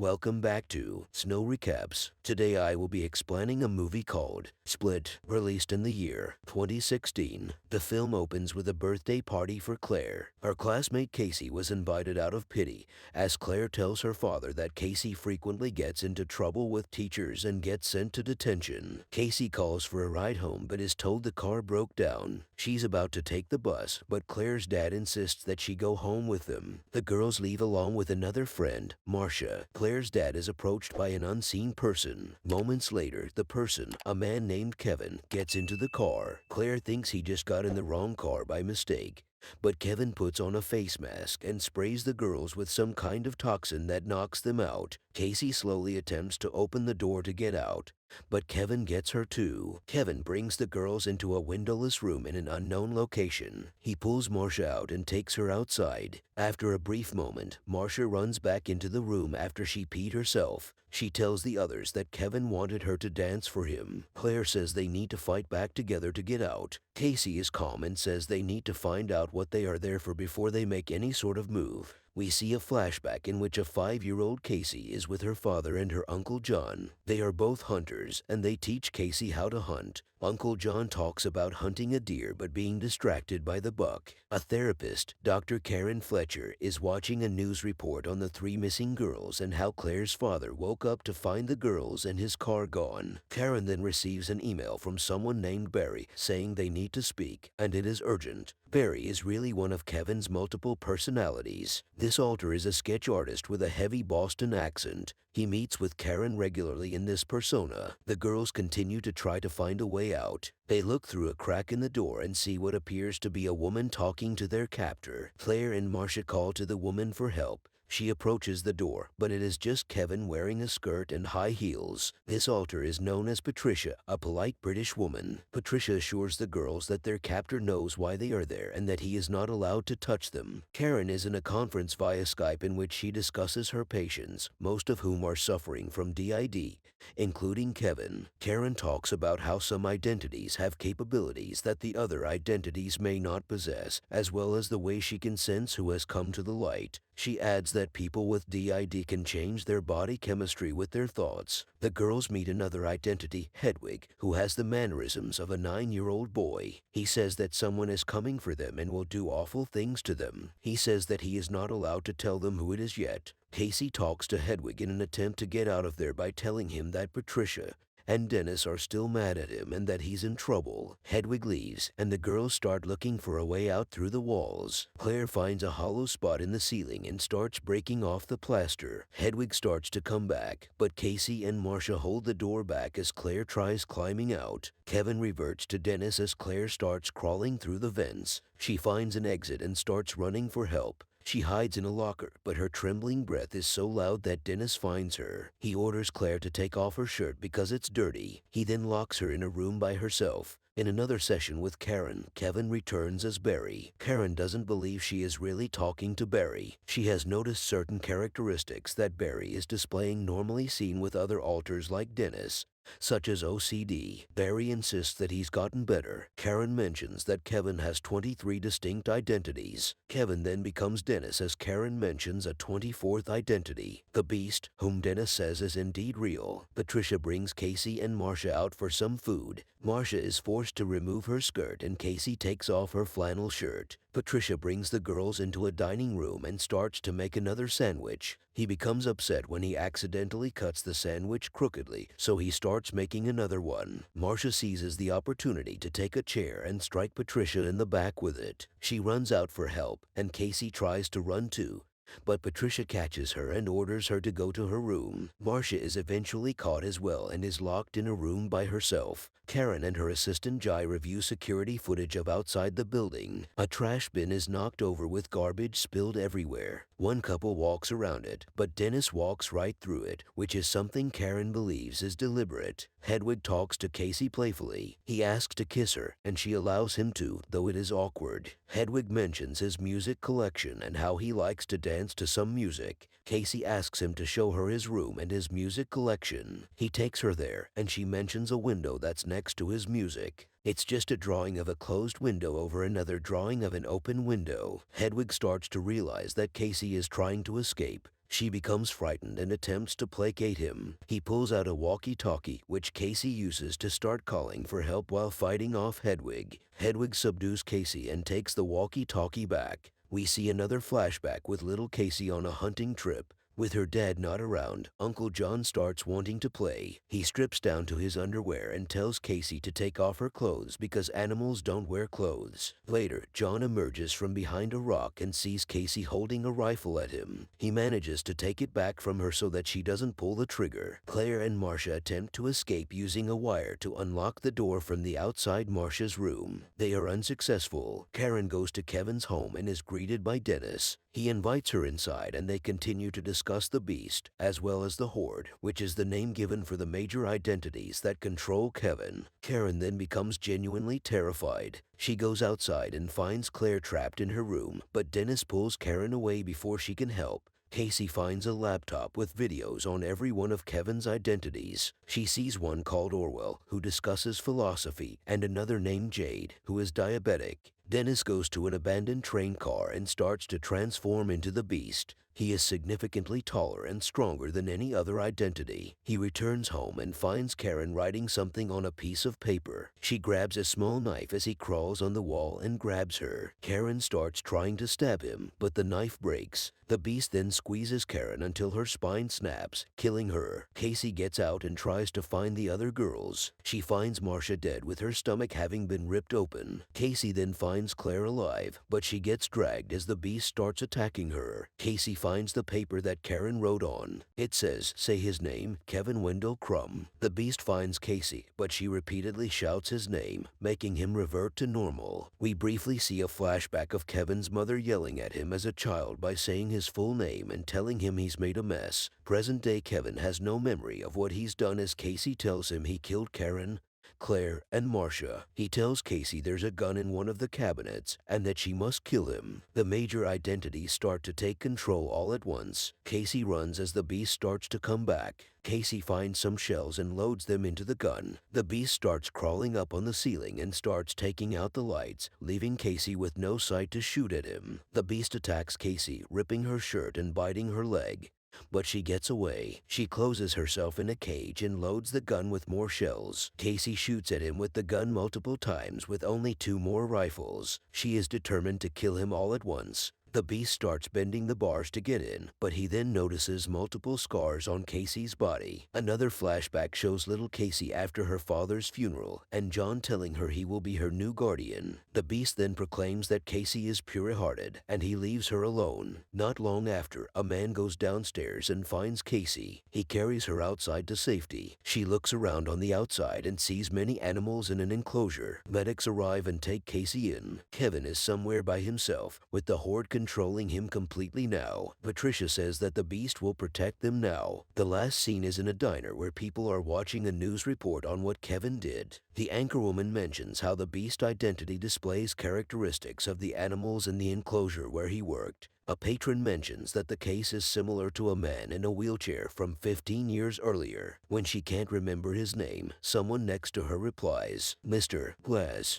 Welcome back to Snow Recaps. Today I will be explaining a movie called Split, released in the year 2016. The film opens with a birthday party for Claire. Her classmate Casey was invited out of pity, as Claire tells her father that Casey frequently gets into trouble with teachers and gets sent to detention. Casey calls for a ride home but is told the car broke down. She's about to take the bus, but Claire's dad insists that she go home with them. The girls leave along with another friend, Marcia. Claire's dad is approached by an unseen person. Moments later, the person, a man named Kevin, gets into the car. Claire thinks he just got in the wrong car by mistake. But Kevin puts on a face mask and sprays the girls with some kind of toxin that knocks them out. Casey slowly attempts to open the door to get out, but Kevin gets her too. Kevin brings the girls into a windowless room in an unknown location. He pulls Marcia out and takes her outside. After a brief moment, Marcia runs back into the room after she peed herself. She tells the others that Kevin wanted her to dance for him. Claire says they need to fight back together to get out. Casey is calm and says they need to find out what they are there for before they make any sort of move. We see a flashback in which a 5-year-old Casey is with her father and her Uncle John. They are both hunters, and they teach Casey how to hunt. Uncle John talks about hunting a deer but being distracted by the buck. A therapist, Dr. Karen Fletcher, is watching a news report on the 3 missing girls and how Claire's father woke up to find the girls and his car gone. Karen then receives an email from someone named Barry saying they need to speak, and it is urgent. Barry is really one of Kevin's multiple personalities. This alter is a sketch artist with a heavy Boston accent. He meets with Karen regularly in this persona. The girls continue to try to find a way out. They look through a crack in the door and see what appears to be a woman talking to their captor. Claire and Marcia call to the woman for help. She approaches the door, but it is just Kevin wearing a skirt and high heels. This alter is known as Patricia, a polite British woman. Patricia assures the girls that their captor knows why they are there and that he is not allowed to touch them. Karen is in a conference via Skype in which she discusses her patients, most of whom are suffering from DID, including Kevin. Karen talks about how some identities have capabilities that the other identities may not possess, as well as the way she can sense who has come to the light. She adds that people with DID can change their body chemistry with their thoughts. The girls meet another identity, Hedwig, who has the mannerisms of a 9-year-old boy. He says that someone is coming for them and will do awful things to them. He says that he is not allowed to tell them who it is yet. Casey talks to Hedwig in an attempt to get out of there by telling him that Patricia and Dennis are still mad at him and that he's in trouble. Hedwig leaves, and the girls start looking for a way out through the walls. Claire finds a hollow spot in the ceiling and starts breaking off the plaster. Hedwig starts to come back, but Casey and Marcia hold the door back as Claire tries climbing out. Kevin reverts to Dennis as Claire starts crawling through the vents. She finds an exit and starts running for help. She hides in a locker, but her trembling breath is so loud that Dennis finds her. He orders Claire to take off her shirt because it's dirty. He then locks her in a room by herself. In another session with Karen, Kevin returns as Barry. Karen doesn't believe she is really talking to Barry. She has noticed certain characteristics that Barry is displaying normally seen with other alters like Dennis, such as OCD. Barry insists that he's gotten better. Karen mentions that Kevin has 23 distinct identities. Kevin then becomes Dennis as Karen mentions a 24th identity, the Beast, whom Dennis says is indeed real. Patricia brings Casey and Marcia out for some food. Marcia is forced to remove her skirt and Casey takes off her flannel shirt. Patricia brings the girls into a dining room and starts to make another sandwich. He becomes upset when he accidentally cuts the sandwich crookedly, so he starts making another one. Marcia seizes the opportunity to take a chair and strike Patricia in the back with it. She runs out for help, and Casey tries to run too, but Patricia catches her and orders her to go to her room. Marcia is eventually caught as well and is locked in a room by herself. Karen and her assistant Jai review security footage of outside the building. A trash bin is knocked over with garbage spilled everywhere. One couple walks around it, but Dennis walks right through it, which is something Karen believes is deliberate. Hedwig talks to Casey playfully. He asks to kiss her, and she allows him to, though it is awkward. Hedwig mentions his music collection and how he likes to dance to some music. Casey asks him to show her his room and his music collection. He takes her there, and she mentions a window that's next to his music. It's just a drawing of a closed window over another drawing of an open window. Hedwig starts to realize that Casey is trying to escape. She becomes frightened and attempts to placate him. He pulls out a walkie-talkie, which Casey uses to start calling for help while fighting off Hedwig. Hedwig subdues Casey and takes the walkie-talkie back. We see another flashback with little Casey on a hunting trip. With her dad not around, Uncle John starts wanting to play. He strips down to his underwear and tells Casey to take off her clothes because animals don't wear clothes. Later, John emerges from behind a rock and sees Casey holding a rifle at him. He manages to take it back from her so that she doesn't pull the trigger. Claire and Marcia attempt to escape using a wire to unlock the door from the outside Marcia's room. They are unsuccessful. Karen goes to Kevin's home and is greeted by Dennis. He invites her inside and they continue to discuss the Beast, as well as the Horde, which is the name given for the major identities that control Kevin. Karen then becomes genuinely terrified. She goes outside and finds Claire trapped in her room, but Dennis pulls Karen away before she can help. Casey finds a laptop with videos on every one of Kevin's identities. She sees one called Orwell, who discusses philosophy, and another named Jade, who is diabetic. Dennis goes to an abandoned train car and starts to transform into the Beast. He is significantly taller and stronger than any other identity. He returns home and finds Karen writing something on a piece of paper. She grabs a small knife as he crawls on the wall and grabs her. Karen starts trying to stab him, but the knife breaks. The Beast then squeezes Karen until her spine snaps, killing her. Casey gets out and tries to find the other girls. She finds Marcia dead with her stomach having been ripped open. Casey then finds Claire alive, but she gets dragged as the Beast starts attacking her. Casey finds the paper that Karen wrote on. It says, "Say his name, Kevin Wendell Crumb." The Beast finds Casey, but she repeatedly shouts his name, making him revert to normal. We briefly see a flashback of Kevin's mother yelling at him as a child by saying his full name and telling him he's made a mess. Present-day Kevin has no memory of what he's done as Casey tells him he killed Karen, Claire, and Marcia. He tells Casey there's a gun in one of the cabinets and that she must kill him. The major identities start to take control all at once. Casey runs as the Beast starts to come back. Casey finds some shells and loads them into the gun. The Beast starts crawling up on the ceiling and starts taking out the lights, leaving Casey with no sight to shoot at him. The Beast attacks Casey, ripping her shirt and biting her leg. But she gets away. She closes herself in a cage and loads the gun with more shells. Casey shoots at him with the gun multiple times with only 2 more rifles. She is determined to kill him all at once. The Beast starts bending the bars to get in, but he then notices multiple scars on Casey's body. Another flashback shows little Casey after her father's funeral, and John telling her he will be her new guardian. The Beast then proclaims that Casey is pure-hearted, and he leaves her alone. Not long after, a man goes downstairs and finds Casey. He carries her outside to safety. She looks around on the outside and sees many animals in an enclosure. Medics arrive and take Casey in. Kevin is somewhere by himself, with the Horde controlling him completely now. Patricia says that the Beast will protect them now. The last scene is in a diner where people are watching a news report on what Kevin did. The anchorwoman mentions how the Beast identity displays characteristics of the animals in the enclosure where he worked. A patron mentions that the case is similar to a man in a wheelchair from 15 years earlier. When she can't remember his name, someone next to her replies, "Mr. Glass."